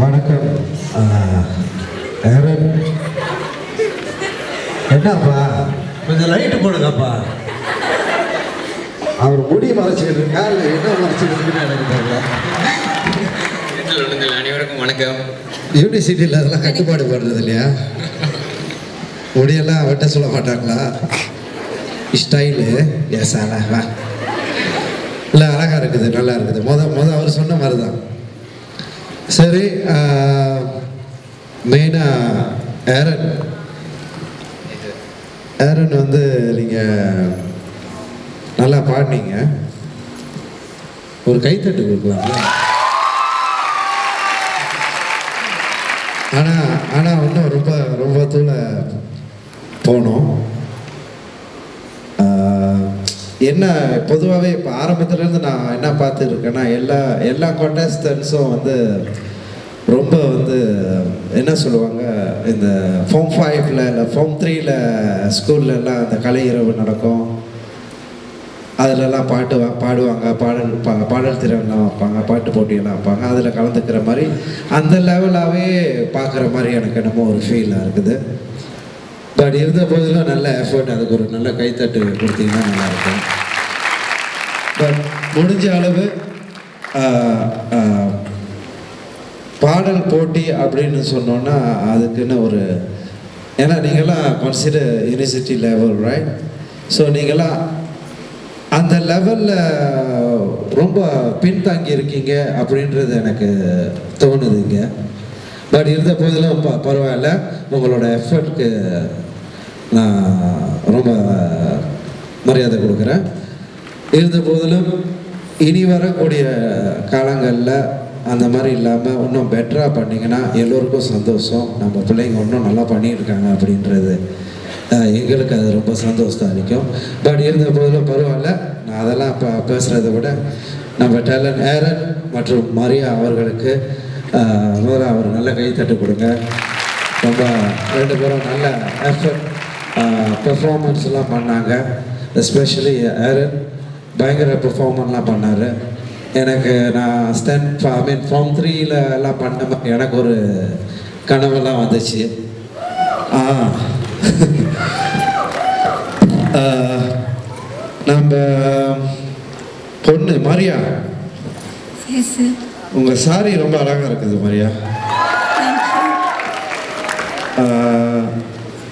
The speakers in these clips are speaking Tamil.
வணக்கம். ஏரன் என்னப்பா கொஞ்சம் லைட்டு போடுங்கப்பா. அவர் முடி மறைச்சிக்கிட்டு இருக்கா இல்லை என்ன மறைச்சிக்கிட்டு இருக்குன்னு எனக்கு தெரியல. அனைவருக்கும் வணக்கம். யூனிவர்சிட்டியில் அதெல்லாம் கட்டுப்பாடு போடுறது இல்லையா? முடியெல்லாம் வெட்ட சொல்ல மாட்டாங்களா? ஸ்டைலு எஸ் அழகா இல்லை, அழகாக இருக்குது, நல்லா இருக்குது. அவர் சொன்ன மாதிரி தான். சரி, மெயினாக ஏரன் வந்து நீங்கள் நல்லா பாடினீங்க. ஒரு கைத்தட்டு கொடுக்கலாம்ல? ஆனால் இன்னும் ரொம்ப தூள போனோம். என்ன பொதுவாகவே இப்போ ஆரம்பத்துலேருந்து நான் என்ன பார்த்துருக்கேன்னா, எல்லா கான்டெஸ்டன்ஸும் வந்து ரொம்ப வந்து என்ன சொல்லுவாங்க, இந்த ஃபார்ம் 5ல் இல்லை ஃபார்ம் 3ல் ஸ்கூல்லலாம் அந்த கலை இரவு நடக்கும். அதிலெல்லாம் பாடுவாங்க, பாடல் திறன்லாம் வைப்பாங்க, பாட்டு போட்டியெல்லாம் வைப்பாங்க. அதில் கலந்துக்கிற மாதிரி அந்த லெவலாகவே பார்க்குற மாதிரி எனக்கு என்னமோ ஒரு ஃபீலாக இருக்குது. பட் இருந்த போதிலும் நல்ல எஃபர்ட், அதுக்கு ஒரு நல்ல கைத்தட்டு கொடுத்தீங்கன்னா நல்லாயிருக்கும். பட் முடிஞ்ச அளவு பாடல் போட்டி அப்படின்னு சொன்னோன்னா அதுக்குன்னு ஒரு, ஏன்னா நீங்களாம் consider university level, right? So நீங்களாம் அந்த லெவலில் ரொம்ப பின்தாங்கி இருக்கீங்க அப்படின்றது எனக்கு தோணுதுங்க. பட் இருந்த போதிலும் பரவாயில்ல, உங்களோட எஃபர்ட்க்கு நான் ரொம்ப மரியாதை கொடுக்குறேன். இருந்த போதிலும் இனி வரக்கூடிய காலங்களில் அந்த மாதிரி இல்லாமல் இன்னும் பெட்டராக பண்ணிங்கன்னா எல்லோருக்கும் சந்தோஷம். நம்ம பிள்ளைங்க இன்னும் நல்லா பண்ணியிருக்காங்க அப்படின்றது எங்களுக்கு அது ரொம்ப சந்தோஷத்தை அளிக்கும். பட் இருந்த போதிலும் பரவாயில்ல, நான் அதெல்லாம் இப்போ பேசுகிறத விட நம்ம டேலண்ட் ஏரன் மற்றும் மரியா அவர்களுக்கு முதல்ல அவர் நல்ல கைத்தட்டு கொடுங்க. ரொம்ப 2 பேரும் நல்ல எஃபர்ட் பெர்ஃபார்மன்ஸ்லாம் பண்ணாங்க. எஸ்பெஷலி ஏரன் பயங்கர பெர்ஃபார்மன்ஸ்லாம் பண்ணார். எனக்கு நான் ஃபார்ம் 3ல் எல்லாம் பண்ண எனக்கு ஒரு கனவெல்லாம் வந்துச்சு. நம்ம பொண்ணு மரியா, உங்கள் சாரி ரொம்ப அழகாக இருக்குது மரியா.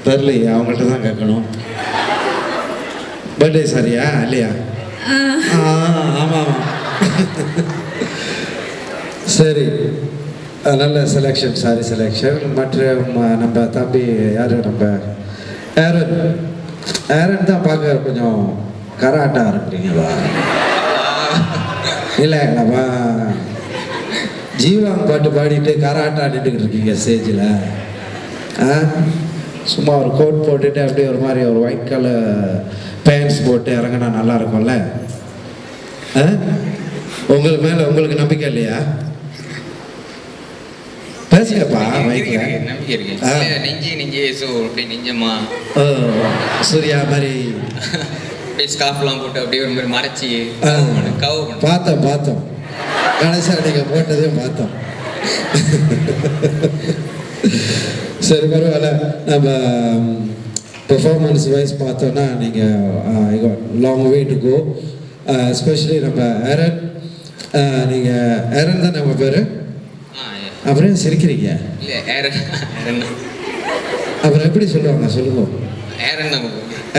தெரியலையா, அவங்கள்ட்ட தான் கேட்கணும். பர்த்டே சாரியா இல்லையா? ஆமாம். சரி, நல்ல செலெக்ஷன், சாரி செலெக்ஷன். மற்ற நம்ம தம்பி யார், நம்ம ஏரன் தான் பார்க்க கொஞ்சம் கராட்டா இருக்கிறீங்களா? இல்லை, நம்ம ஜீவாங்க பாட்டு பாடிட்டு கராட்டா நின்றுக்கிட்டு இருக்கீங்க ஸ்டேஜில். சும்மா ஒரு கோட் போட்டுட்டு அப்படியே ஒரு மாதிரி ஒரு ஒயிட் கலர் பேண்ட்ஸ் போட்டு இறங்கினா நல்லா இருக்கும்ல? உங்களுக்கு மேலே உங்களுக்கு நம்பிக்கை இல்லையா? பேசியப்பா சூர்யா மாதிரி ஸ்கார்ஃப்லாம் போட்டு அப்படியே ஒரு மாதிரி மறைச்சி பார்த்தோம். கணேசா நீங்கள் போட்டதையும் பார்த்தோம். சரி, பரவாயில்ல. நம்ம பெர்ஃபார்மன்ஸ் வைஸ் பார்த்தோன்னா நீங்கள் long way to go. Especially நம்ம ஏரன், நீங்கள் ஏரன் தான் நம்ம பேர். அப்புறம் சிரிக்கிறீங்க? அப்புறம் எப்படி சொல்லுவாங்க சொல்லுங்க?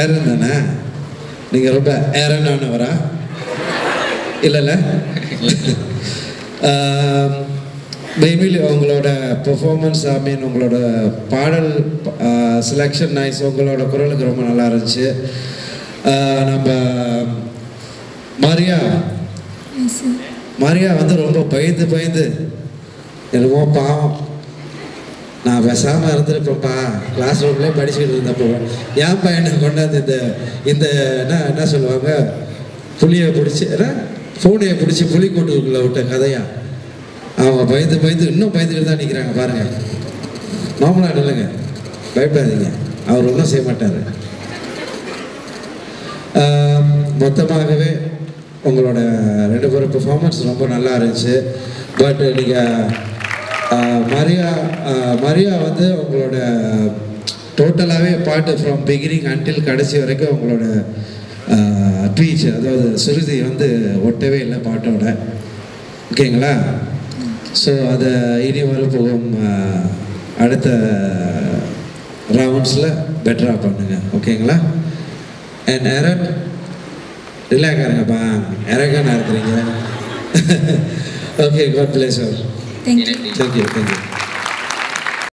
ஏரன் தானே? நீங்கள் ரொம்ப ஏரனானவரா? இல்லைல்ல? மெயின்லி உங்களோட பெர்ஃபார்மன்ஸ், உங்களோட பாடல் செலெக்ஷன் நைஸ். உங்களோட குரலுக்கு ரொம்ப நல்லா இருந்துச்சு. நம்ம மரியா வந்து ரொம்ப பயந்து என்னமோ பாவம், நான் பேசாமல் இருந்திருப்பேன்ப்பா, கிளாஸ் ரூம்லேயே படிச்சுக்கிட்டு இருந்தப்போ என் பையனை கொண்டாந்து இந்த என்ன சொல்லுவாங்க, புளியை பிடிச்சி பூனையை பிடிச்சி புளி கூட்டுக்குள்ளே விட்ட கதையா. அவங்க பயந்து இன்னும் பயந்துக்கிட்டு தான் நிற்கிறாங்க பாருங்கள். நார்மலாக இல்லைங்க, பயப்படாதீங்க, அவர் ஒன்றும் செய்ய மாட்டார். மொத்தமாகவே உங்களோட 2 பேரும் பெர்ஃபார்மன்ஸ் ரொம்ப நல்லா இருந்துச்சு. பட் நீங்கள் மரியா வந்து உங்களோட டோட்டலாகவே பாட்டு ஃப்ரம் பிகினிங் அன்டில் கடைசி வரைக்கும் உங்களோட பீச் அதாவது சுருதி வந்து ஒட்டவே இல்லை பாட்டோட. ஓகேங்களா? ஸோ அதை இனி வரப்போகும் அடுத்த ரவுண்ட்ஸில் பெட்டராக பண்ணுங்க. ஓகேங்களா? அண்ட் எரன் ரிலாக்ஸாக இருங்கப்பா, எரகான இருக்கிறீங்க. Okay, god bless you. Thank you. Thank you.